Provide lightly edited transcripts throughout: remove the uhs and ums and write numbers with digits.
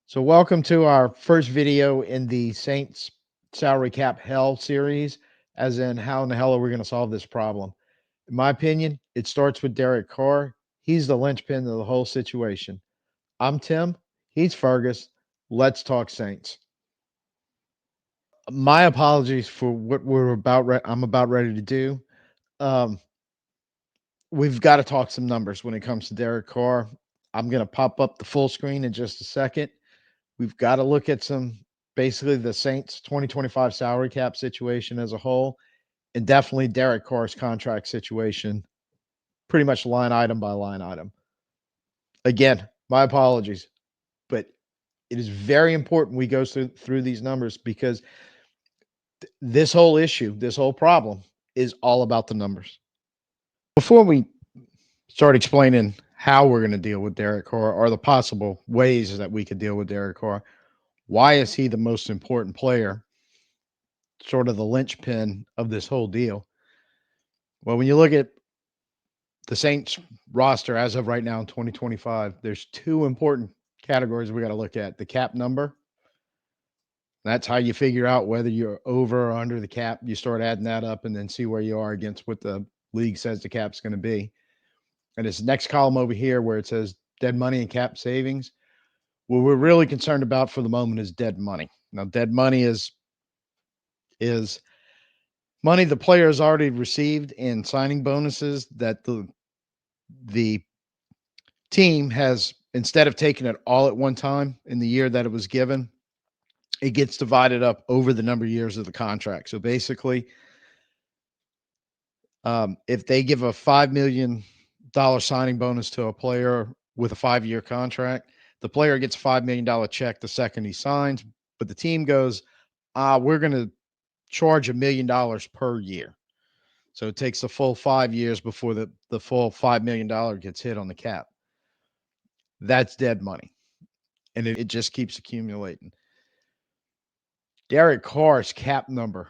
So, welcome to our first video in the Saints salary cap hell series, as in how in the hell are we going to solve this problem? In my opinion, it starts with Derek Carr. He's the linchpin of the whole situation. I'm Tim. He's Fergus. Let's talk Saints. My apologies for what I'm about ready to do. Um, we've got to talk some numbers when it comes to Derek Carr. I'm going to pop up the full screen in just a second. We've got to look at some basically the Saints 2025 salary cap situation as a whole, and definitely Derek Carr's contract situation, pretty much line item by line item. Again, my apologies, but it is very important we go through these numbers because this whole issue, this whole problem is all about the numbers. Before we start explaining how we're going to deal with Derek Carr or the possible ways that we could deal with Derek Carr, why is he the most important player, sort of the linchpin of this whole deal? Well, when you look at the Saints roster as of right now in 2025, there's two important categories we got to look at: the cap number. That's how you figure out whether you're over or under the cap. You start adding that up and then see where you are against what the league says the cap's going to be. And this next column over here where it says dead money and cap savings, what we're really concerned about for the moment is dead money. Now, dead money is money the player has already received in signing bonuses that the team has, instead of taking it all at one time in the year that it was given, it gets divided up over the number of years of the contract. So basically, if they give a $5 million signing bonus to a player with a 5-year contract, the player gets a $5 million check the second he signs, but the team goes, we're going to charge $1 million per year. So it takes the full 5 years before the full $5 million gets hit on the cap. That's dead money. And it just keeps accumulating. Derek Carr's cap number,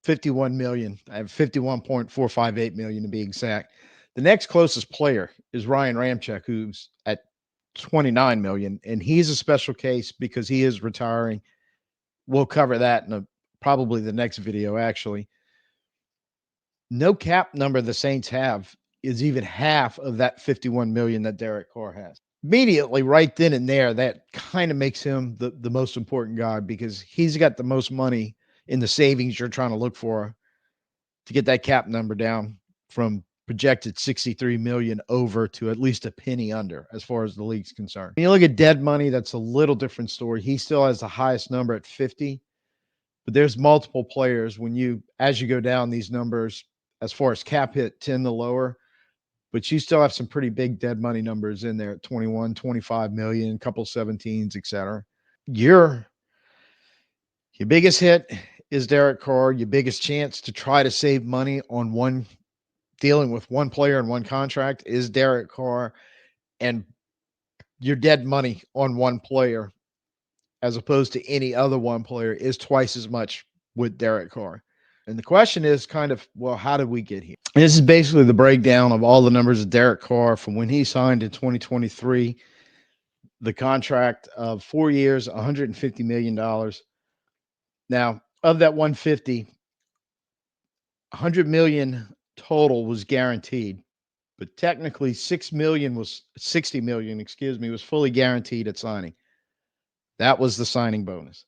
51 million. I have 51.458 million to be exact. The next closest player is Ryan Ramczyk, who's at 29 million, and he's a special case because he is retiring. We'll cover that in probably the next video, actually. No cap number the Saints have is even half of that 51 million that Derek Carr has. Immediately, right then and there, that kind of makes him the most important guy because he's got the most money in the savings you're trying to look for to get that cap number down from projected 63 million over to at least a penny under as far as the league's concerned. When you look at dead money, that's a little different story. He still has the highest number at 50, but there's multiple players as you go down these numbers, as far as cap hit, 10 to lower, but you still have some pretty big dead money numbers in there at 21, 25 million, a couple 17s, etc. Your biggest hit is Derek Carr. Your biggest chance to try to save money on dealing with one player and one contract is Derek Carr, and your dead money on one player as opposed to any other one player is twice as much with Derek Carr. And the question is kind of, well, how did we get here? And this is basically the breakdown of all the numbers of Derek Carr from when he signed in 2023, the contract of 4 years, $150 million. Now, of that 150, 100 million total was guaranteed, but technically 60 million, was fully guaranteed at signing. That was the signing bonus.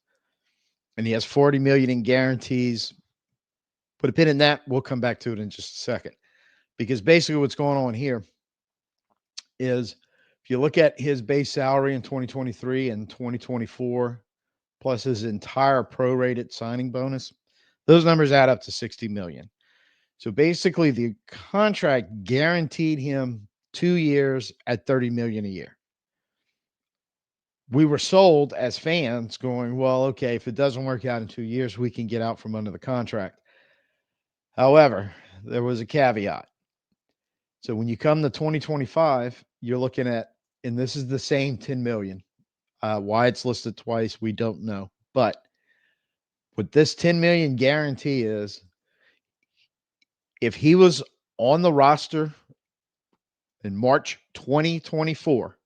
And he has 40 million in guarantees. Put a pin in that. We'll come back to it in just a second. Because basically what's going on here is if you look at his base salary in 2023 and 2024, plus his entire prorated signing bonus, those numbers add up to 60 million. So basically the contract guaranteed him 2 years at 30 million a year. We were sold as fans going, well, okay, if it doesn't work out in 2 years, we can get out from under the contract. However, there was a caveat. So when you come to 2025, you're looking at, and this is the same 10 million. Why it's listed twice, we don't know. But what this 10 million guarantee is, if he was on the roster in March 2024,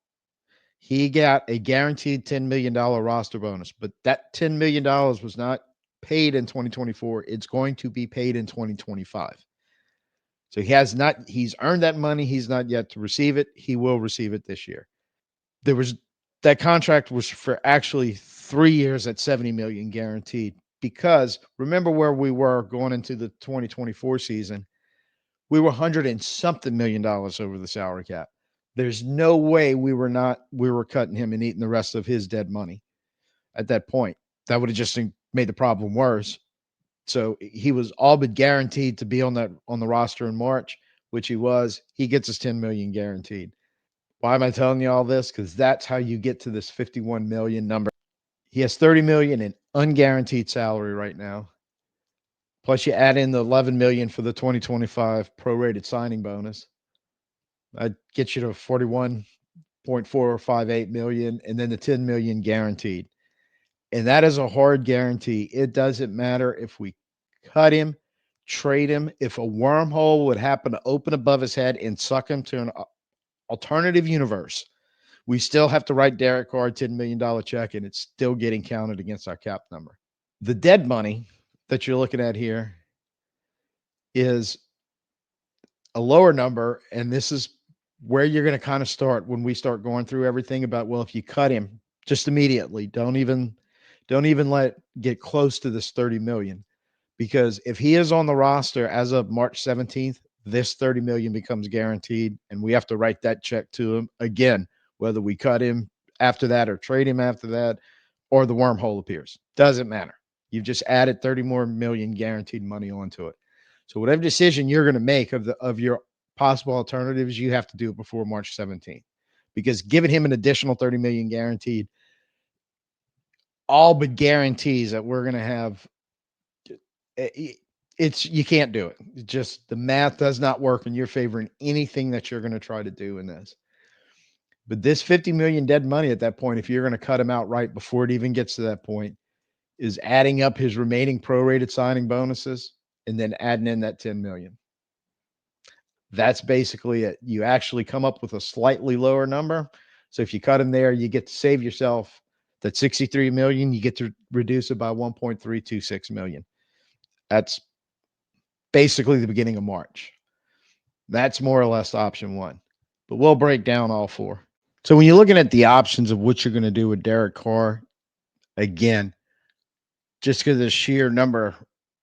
He got a guaranteed $10 million roster bonus, but that $10 million was not paid in 2024. It's going to be paid in 2025. So he's earned that money. He's not yet to receive it. He will receive it this year. There was that contract was for actually 3 years at 70 million guaranteed, because remember where we were going into the 2024 season. We were 100 and something million dollars over the salary cap. There's no way we were cutting him and eating the rest of his dead money at that point. That would have just made the problem worse. So he was all but guaranteed to be on the roster in March, which he was. He gets his 10 million guaranteed. Why am I telling you all this? Because that's how you get to this 51 million number. He has 30 million in unguaranteed salary right now. Plus you add in the 11 million for the 2025 prorated signing bonus. That gets you to 41.458 million, and then the 10 million guaranteed. And that is a hard guarantee. It doesn't matter if we cut him, trade him, if a wormhole would happen to open above his head and suck him to an alternative universe. We still have to write Derek Carr a $10 million check, and it's still getting counted against our cap number. The dead money that you're looking at here is a lower number, and this is where you're going to kind of start when we start going through everything about, well, if you cut him just immediately, don't even let it get close to this 30 million, because if he is on the roster as of March 17th, this 30 million becomes guaranteed, and we have to write that check to him again, whether we cut him after that or trade him after that, or the wormhole appears. Doesn't matter. You've just added 30 more million guaranteed money onto it. So whatever decision you're going to make of your possible alternatives, you have to do it before March 17th, because giving him an additional 30 million guaranteed all but guarantees that we're going to have. You can't do it. It just, the math does not work in your favor in anything that you're going to try to do in this. But this 50 million dead money at that point, if you're going to cut him out right before it even gets to that point, is adding up his remaining prorated signing bonuses and then adding in that 10 million. That's basically it. You actually come up with a slightly lower number. So if you cut him there, you get to save yourself that 63 million. You get to reduce it by 1.326 million. That's basically the beginning of March. That's more or less option one, but we'll break down all four. So when you're looking at the options of what you're going to do with Derek Carr, again, just because of the sheer number,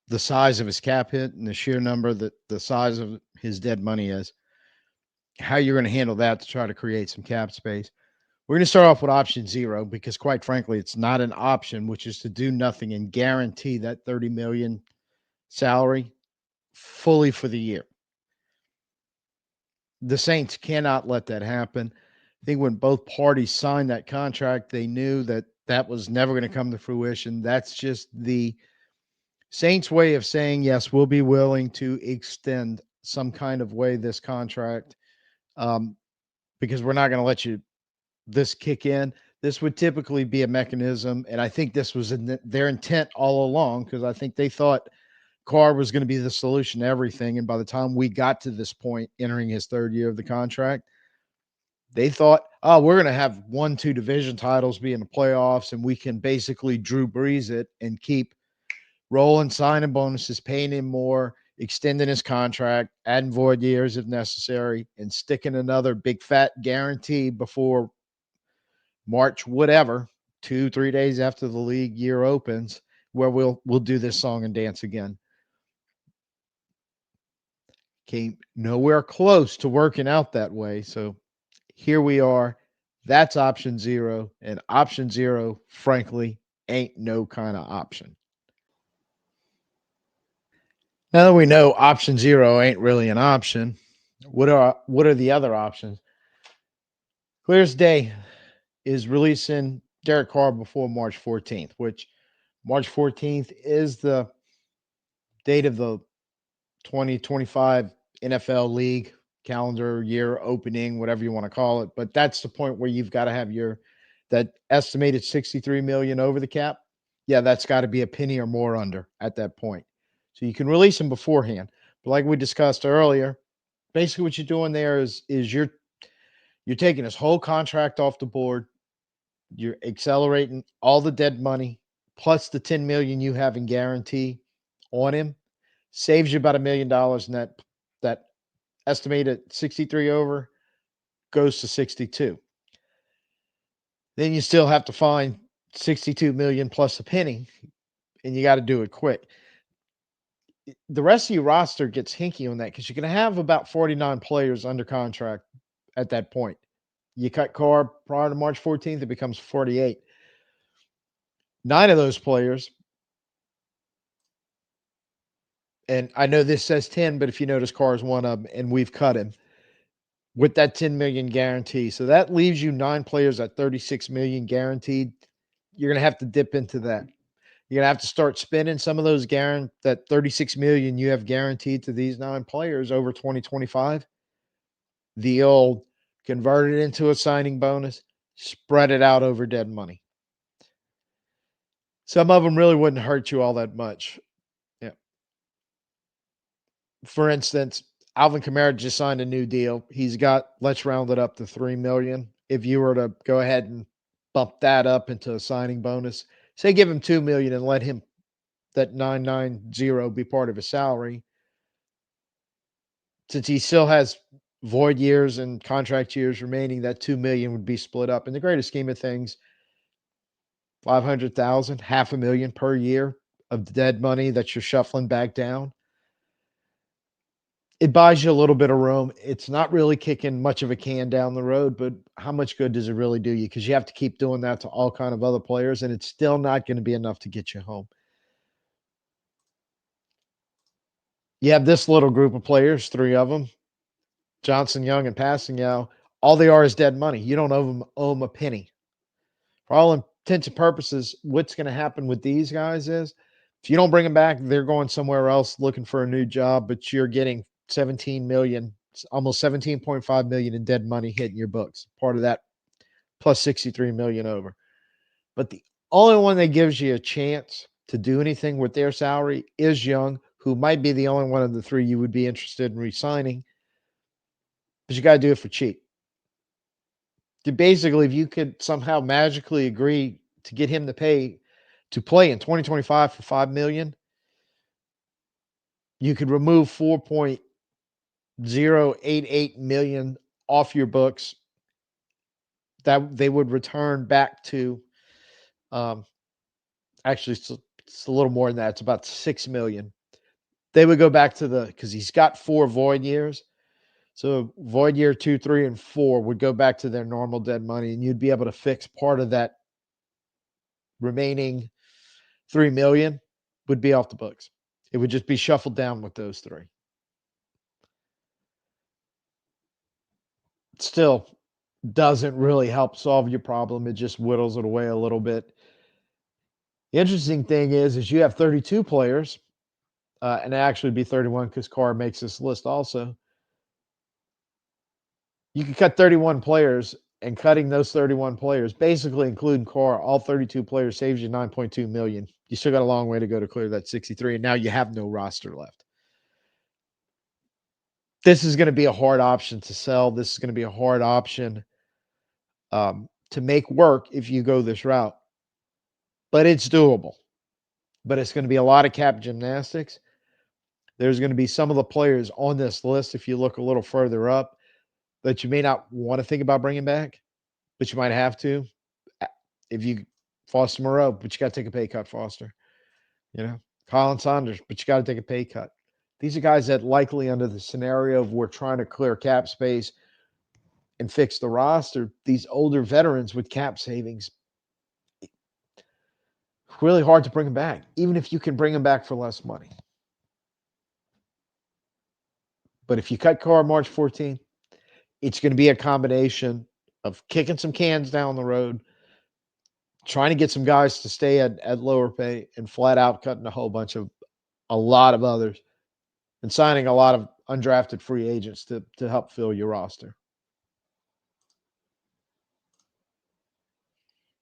the size of his cap hit and the sheer number that the size of his dead money is, how you're going to handle that to try to create some cap space. We're going to start off with option zero, because quite frankly, it's not an option, which is to do nothing and guarantee that 30 million salary fully for the year. The Saints cannot let that happen. I think when both parties signed that contract, they knew that that was never going to come to fruition. That's just the Saints' way of saying, yes, we'll be willing to extend some kind of way this contract, because we're not going to let this kick in. This would typically be a mechanism, and I think this was their intent all along, because I think they thought Carr was going to be the solution to everything. And by the time we got to this point, entering his third year of the contract, they thought, oh, we're going to have 1-2 division titles be in the playoffs, and we can basically Drew Brees it and keep rolling signing bonuses, paying him more, extending his contract, adding void years if necessary, and sticking another big fat guarantee before March, whatever, 2-3 days after the league year opens, where we'll do this song and dance again. Came nowhere close to working out that way. So here we are. That's option zero. And option zero, frankly, ain't no kind of option. Now that we know option zero ain't really an option, what are the other options? Clear as day is releasing Derek Carr before March 14th, which March 14th is the date of the 2025 NFL league calendar year opening, whatever you want to call it. But that's the point where you've got to have that estimated 63 million over the cap. Yeah, that's got to be a penny or more under at that point. So you can release them beforehand. But like we discussed earlier, basically what you're doing there is you're taking his whole contract off the board. You're accelerating all the dead money plus the 10 million you have in guarantee on him. Saves you about $1 million, and that estimated 63 over goes to 62. Then you still have to find 62 million plus a penny, and you got to do it quick. The rest of your roster gets hinky on that because you're going to have about 49 players under contract at that point. You cut Carr prior to March 14th, it becomes 48. 9 of those players, and I know this says 10, but if you notice, Carr is one of them, and we've cut him with that 10 million guarantee. So that leaves you 9 players at 36 million guaranteed. You're going to have to dip into that. You're going to have to start spending some of those that 36 million you have guaranteed to these 9 players over 2025. The old convert it into a signing bonus, spread it out over dead money. Some of them really wouldn't hurt you all that much. Yeah. For instance, Alvin Kamara just signed a new deal. He's got, let's round it up to 3 million. If you were to go ahead and bump that up into a signing bonus, say give him 2 million and let him that 990 be part of his salary. Since he still has void years and contract years remaining, that 2 million would be split up. In the greater scheme of things, 500,000, $500,000 per year of dead money that you're shuffling back down. It buys you a little bit of room. It's not really kicking much of a can down the road, but how much good does it really do you? Because you have to keep doing that to all kind of other players, and it's still not going to be enough to get you home. You have this little group of players, 3 of them, Johnson, Young, and Passanyow. All they are is dead money. You don't owe them a penny. For all intents and purposes, what's going to happen with these guys is if you don't bring them back, they're going somewhere else looking for a new job, but you're getting 17 million, almost 17.5 million in dead money hitting your books. Part of that plus 63 million over. But the only one that gives you a chance to do anything with their salary is Young, who might be the only one of the 3 you would be interested in re-signing. But you got to do it for cheap. Basically, if you could somehow magically agree to get him to play in 2025 for 5 million, you could remove 4.088 million off your books. That they would return back to actually it's a little more than that. It's about 6 million. They would go back to because he's got 4 void years. So void year 2, 3, and 4 would go back to their normal dead money, and you'd be able to fix part of that remaining 3 million would be off the books. It would just be shuffled down with those 3. Still doesn't really help solve your problem. It just whittles it away a little bit. The interesting thing is you have 32 players, and actually be 31 because Carr makes this list also. You can cut 31 players, and cutting those 31 players, basically including Carr, all 32 players saves you 9.2 million. You still got a long way to go to clear that 63, and now you have no roster left. This is going to be a hard option to sell. This is going to be a hard option to make work if you go this route. But it's doable. But it's going to be a lot of cap gymnastics. There's going to be some of the players on this list, if you look a little further up, that you may not want to think about bringing back, but you might have to. If you Foster Moreau, but you got to take a pay cut, Foster. Colin Saunders, but you got to take a pay cut. These are guys that likely under the scenario of we're trying to clear cap space and fix the roster, these older veterans with cap savings, really hard to bring them back, even if you can bring them back for less money. But if you cut Carr March 14th, it's going to be a combination of kicking some cans down the road, trying to get some guys to stay at lower pay, and flat out cutting a lot of others, and signing a lot of undrafted free agents to help fill your roster.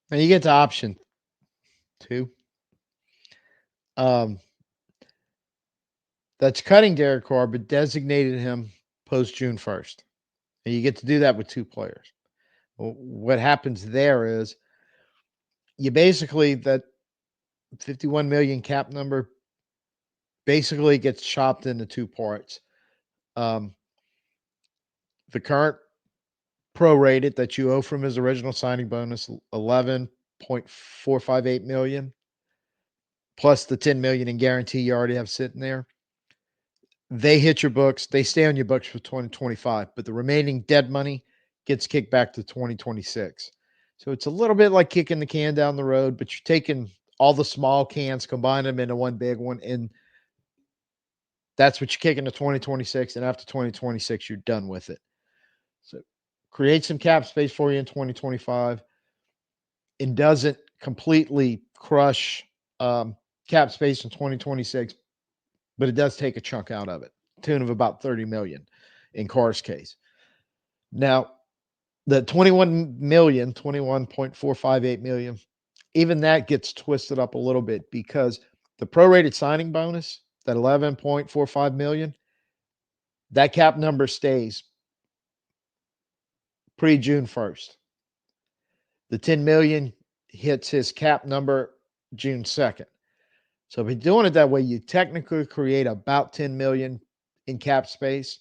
Now you get to option 2. That's cutting Derek Carr, but designated him post June 1st. And you get to do that with 2 players. What happens there is you basically that 51 million cap number basically gets chopped into two parts. Um, the current prorated that you owe from his original signing bonus, 11.458 million, plus the 10 million in guarantee you already have sitting there. They hit your books, they stay on your books for 2025, but the remaining dead money gets kicked back to 2026. So it's a little bit like kicking the can down the road, but you're taking all the small cans, combine them into one big one, and that's what you kick into 2026. And after 2026, you're done with it. So create some cap space for you in 2025 and doesn't completely crush cap space in 2026, but it does take a chunk out of it, tune of about 30 million in Carr's case. Now, the 21.458 million, even that gets twisted up a little bit because the prorated signing bonus, that 11.45 million, that cap number stays pre-June 1st. The 10 million hits his cap number June 2nd. So if you're doing it that way, you technically create about 10 million in cap space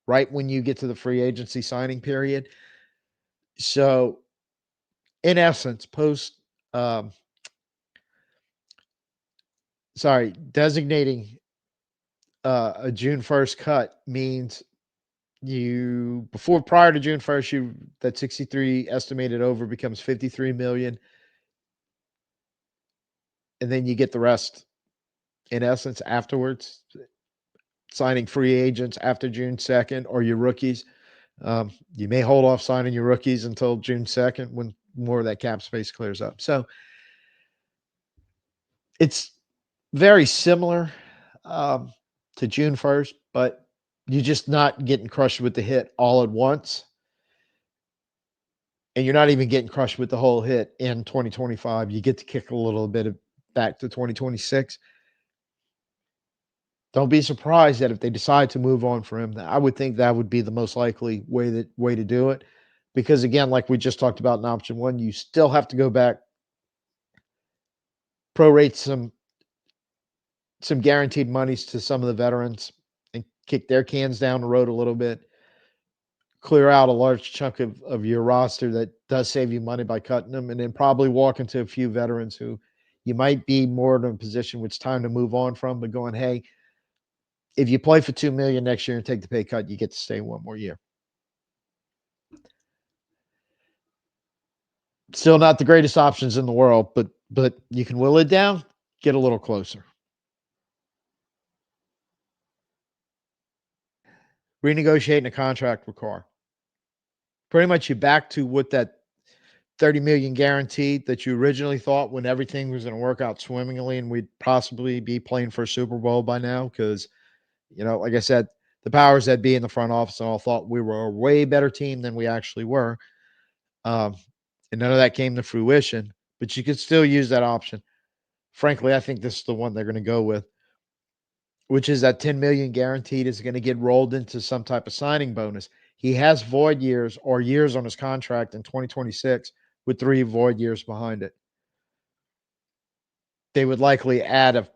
right when you get to the free agency signing period. So in essence, designating a June 1st cut means prior to June 1st, that 63 estimated over becomes 53 million. And then you get the rest in essence afterwards, signing free agents after June 2nd or your rookies. You may hold off signing your rookies until June 2nd when more of that cap space clears up. So it's very similar to June 1st, but you're just not getting crushed with the hit all at once. And you're not even getting crushed with the whole hit in 2025. You get to kick a little bit back to 2026. Don't be surprised that if they decide to move on for him, I would think that would be the most likely way to do it. Because again, like we just talked about in option one, you still have to go back, prorate some guaranteed monies to some of the veterans and kick their cans down the road a little bit. Clear out a large chunk of your roster that does save you money by cutting them, and then probably walk into a few veterans who you might be more in a position where it's time to move on from, but going, hey, if you play for 2 million next year and take the pay cut, you get to stay one more year. Still not the greatest options in the world, but you can will it down, get a little closer. Renegotiating a contract with Carr. Pretty much you're back to what that 30 million guaranteed that you originally thought when everything was going to work out swimmingly and we'd possibly be playing for a Super Bowl by now. Because, like I said, the powers that be in the front office all thought we were a way better team than we actually were. And none of that came to fruition, but you could still use that option. Frankly, I think this is the one they're going to go with, which is that 10 million guaranteed is going to get rolled into some type of signing bonus. He has void years or years on his contract in 2026 with 3 void years behind it. They would likely add a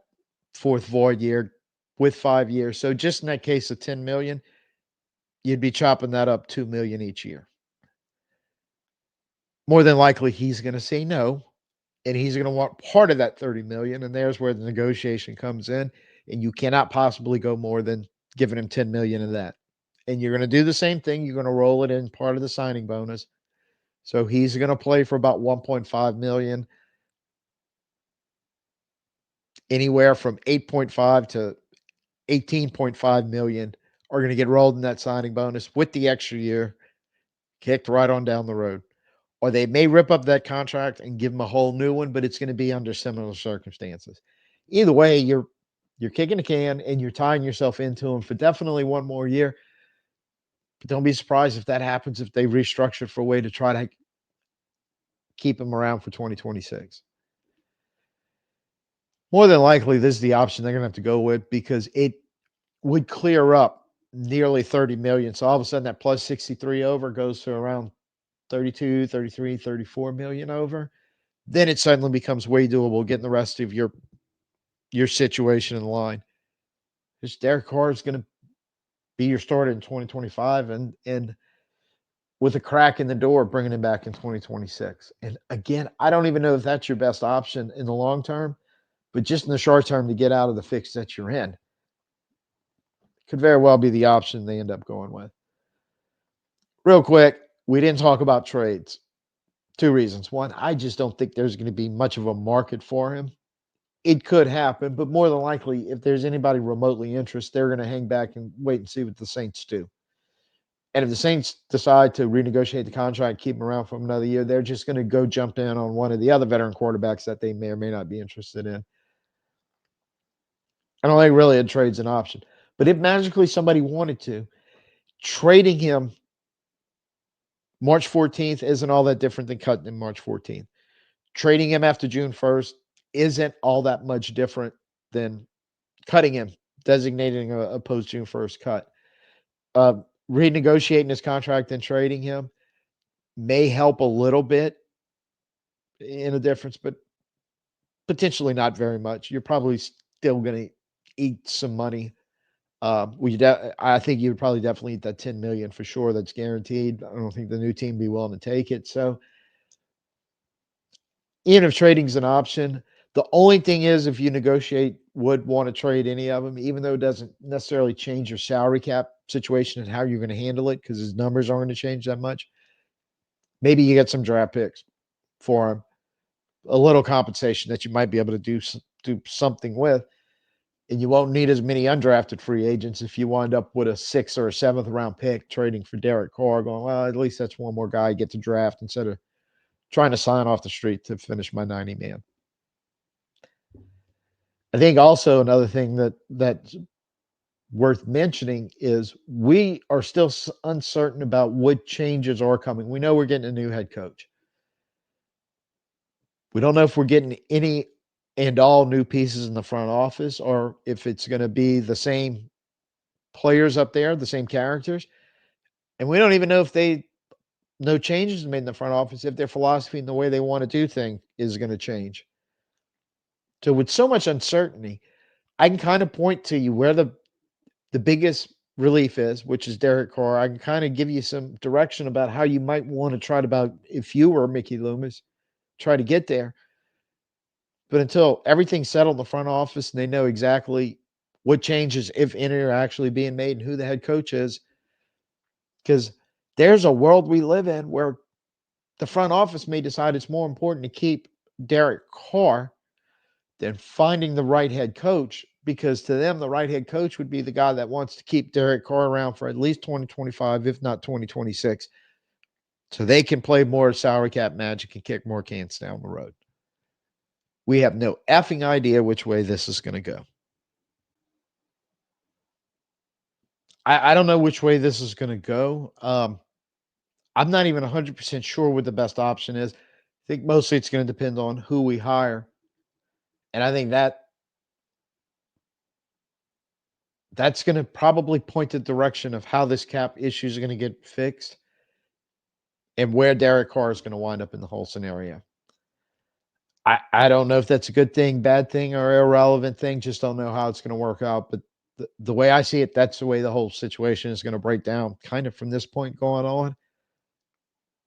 4th void year with 5 years. So just in that case of 10 million, you'd be chopping that up 2 million each year. More than likely he's going to say no, and he's going to want part of that 30 million, and there's where the negotiation comes in, and you cannot possibly go more than giving him 10 million of that. And you're going to do the same thing, you're going to roll it in part of the signing bonus. So he's going to play for about 1.5 million. Anywhere from 8.5 to 18.5 million are going to get rolled in that signing bonus with the extra year kicked right on down the road. Or they may rip up that contract and give him a whole new one, but it's going to be under similar circumstances. Either way, you're kicking the can and you're tying yourself into him for definitely one more year. But don't be surprised if that happens, if they restructure for a way to try to keep him around for 2026. More than likely, this is the option they're going to have to go with because it would clear up nearly 30 million. So all of a sudden that plus 63 over goes to around 32, 33, 34 million over. then it suddenly becomes way doable getting the rest of your situation in line. Because Derek Carr is going to be your starter in 2025, and with a crack in the door, bringing him back in 2026. And again, I don't even know if that's your best option in the long term, but just in the short term to get out of the fix that you're in, could very well be the option they end up going with. Real quick, we didn't talk about trades. Two reasons. One, I just don't think there's going to be much of a market for him. It could happen, but more than likely, if there's anybody remotely interested, they're going to hang back and wait and see what the Saints do. And if the Saints decide to renegotiate the contract, keep him around for another year, they're just going to go jump in on one of the other veteran quarterbacks that they may or may not be interested in. I don't think really a trade's an option. But if magically somebody wanted to, trading him March 14th isn't all that different than cutting him March 14th. Trading him after June 1st isn't all that much different than cutting him, designating a post June 1st cut. Renegotiating his contract and trading him may help a little bit in a difference, but potentially not very much. You're probably still going to eat some money. I think you would probably definitely eat that 10 million for sure. That's guaranteed. I don't think the new team be willing to take it. So even if trading's an option, the only thing is if you negotiate, would want to trade any of them, even though it doesn't necessarily change your salary cap situation and how you're going to handle it because his numbers aren't going to change that much. Maybe you get some draft picks for him, a little compensation that you might be able to do something with, and you won't need as many undrafted free agents if you wind up with a 6th or a 7th round pick trading for Derek Carr, going, well, at least that's one more guy I get to draft instead of trying to sign off the street to finish my 90 man. I think also another thing that's worth mentioning is we are still uncertain about what changes are coming. We know we're getting a new head coach. We don't know if we're getting any and all new pieces in the front office or if it's going to be the same players up there, the same characters. And we don't even know if no changes made in the front office, if their philosophy and the way they want to do things is going to change. So with so much uncertainty, I can kind of point to you where the biggest relief is, which is Derek Carr. I can kind of give you some direction about how you might want to try to, about if you were Mickey Loomis, try to get there. But until everything's settled in the front office and they know exactly what changes, if any, are actually being made and who the head coach is, because there's a world we live in where the front office may decide it's more important to keep Derek Carr than finding the right head coach, because to them, the right head coach would be the guy that wants to keep Derek Carr around for at least 2025, if not 2026, so they can play more salary cap magic and kick more cans down the road. We have no effing idea which way this is going to go. I don't know which way this is going to go. I'm not even 100% sure what the best option is. I think mostly it's going to depend on who we hire. And I think that's going to probably point the direction of how this cap issue is going to get fixed and where Derek Carr is going to wind up in the whole scenario. I don't know if that's a good thing, bad thing, or irrelevant thing. Just don't know how it's going to work out. But the way I see it, that's the way the whole situation is going to break down kind of from this point going on.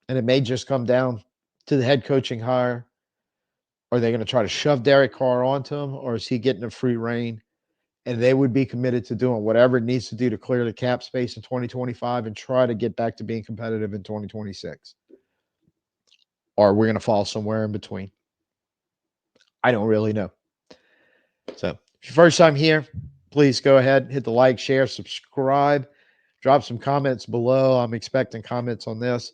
And it may just come down to the head coaching hire. Are they going to try to shove Derek Carr onto him, or is he getting a free reign? And they would be committed to doing whatever it needs to do to clear the cap space in 2025 and try to get back to being competitive in 2026. Or we're going to fall somewhere in between. I don't really know. So if you're first time here, please go ahead, hit the like, share, subscribe, drop some comments below. I'm expecting comments on this,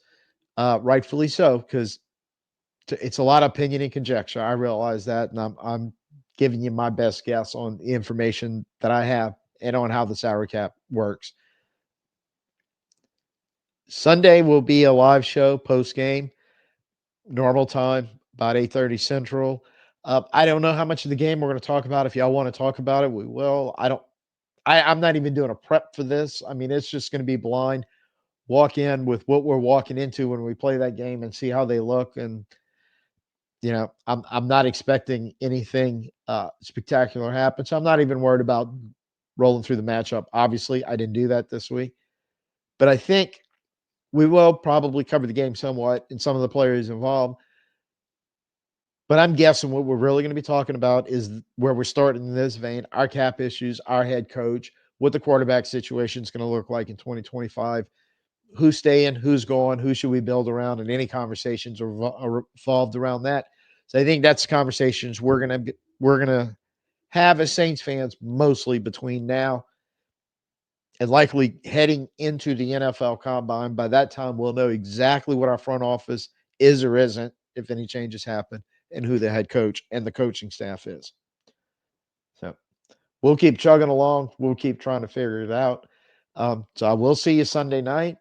rightfully so, because it's a lot of opinion and conjecture. I realize that, and I'm giving you my best guess on the information that I have and on how the salary cap works. Sunday will be a live show post game, normal time, about 8:30 Central. I don't know how much of the game we're going to talk about. If y'all want to talk about it, we will. I'm not even doing a prep for this. I mean, it's just going to be blind. Walk in with what we're walking into when we play that game and see how they look. And I'm not expecting anything spectacular to happen. So I'm not even worried about rolling through the matchup. Obviously, I didn't do that this week. But I think we will probably cover the game somewhat and some of the players involved. But I'm guessing what we're really going to be talking about is where we're starting in this vein, our cap issues, our head coach, what the quarterback situation is going to look like in 2025, who's staying, who's going, who should we build around, and any conversations are revolved around that. So I think that's conversations we're gonna have as Saints fans mostly between now and likely heading into the NFL Combine. By that time, we'll know exactly what our front office is or isn't, if any changes happen, and who the head coach and the coaching staff is. So we'll keep chugging along. We'll keep trying to figure it out. So I will see you Sunday night.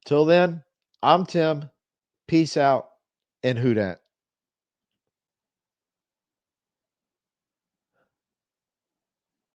Till then, I'm Tim. Peace out and who dat.